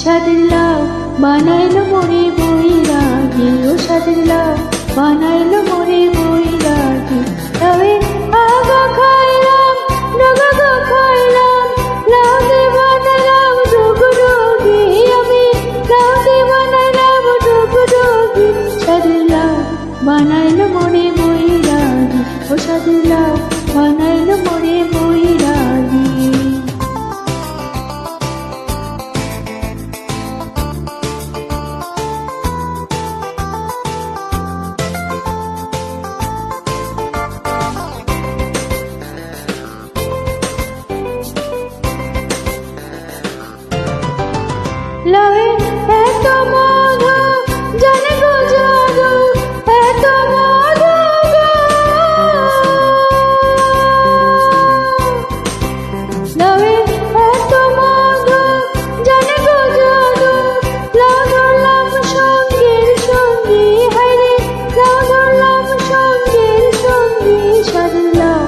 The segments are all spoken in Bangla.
সাদের লাউ বানাইলো মোরে বৈরাগী, ও সাদের লাউ বানাইলো মোরে বৈরাগী। তবে আগা খাইলাম ডগা খাইলাম, লাউকে বানাইলাম ডুগডুগি, আমি লাউকে বানাইলাম ডুগডুগি। সাদের লাউ বানাইলো মোরে বৈরাগী, ও সাদের লাউ বানাইলো মোরে বৈরাগী। লাউয়ে এত মধু জানে গো জাদু, এত মধু গো। লাউয়ে এত মধু জানে গো জাদু, লাউ ধরলাম সঙ্গের সঙ্গী, হায়রে লাউ ধরলাম সঙ্গের সঙ্গী। সাদের লাউ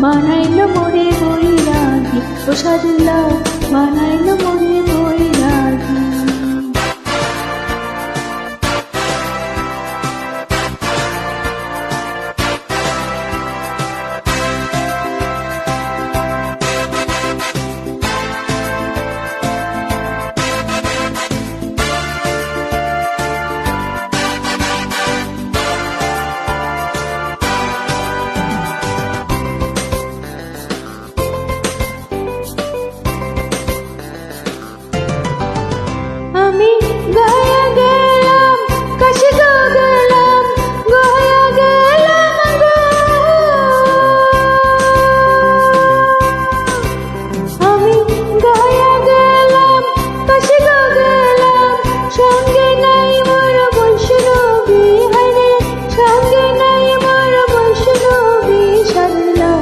বানাইলো মোরে বৈরাগী, ও সাদের লাউ বানাইলো মোরে বৈরাগী। আমি গায়া গেলাম কাশি গো গেলাম, গায়া গেলাম গো। আমি গায়া গেলাম কাশি গো গেলাম, সঙ্গে নাই মোর বৈষ্ণবী, হায়রে সঙ্গে নাই মোর বৈষ্ণবী। সাদের লাউ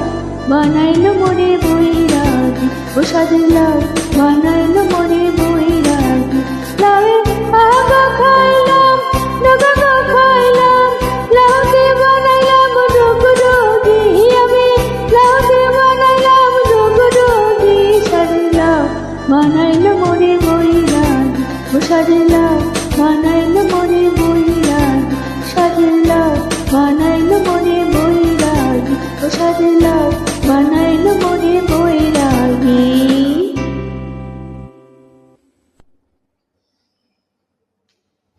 বানাইলো মোরে বৈরাগী, ও সাদের লাউ বানাইলো মোরে বৈরাগী। লাউয়ে আগা খাইলাম ডগা খাইলাম, লাউকে বানাইলাম ডুগডুগি, আমি লাউকে বানাইলাম ডুগডুগি। সাদের লাউ বানাইলো মোরে বৈরাগী, ও সাদের লাউ বানাইলো মোরে বৈরাগী। সাদের লাউ বানাইলো মোরে বৈরাগী, ও সাদের লাউ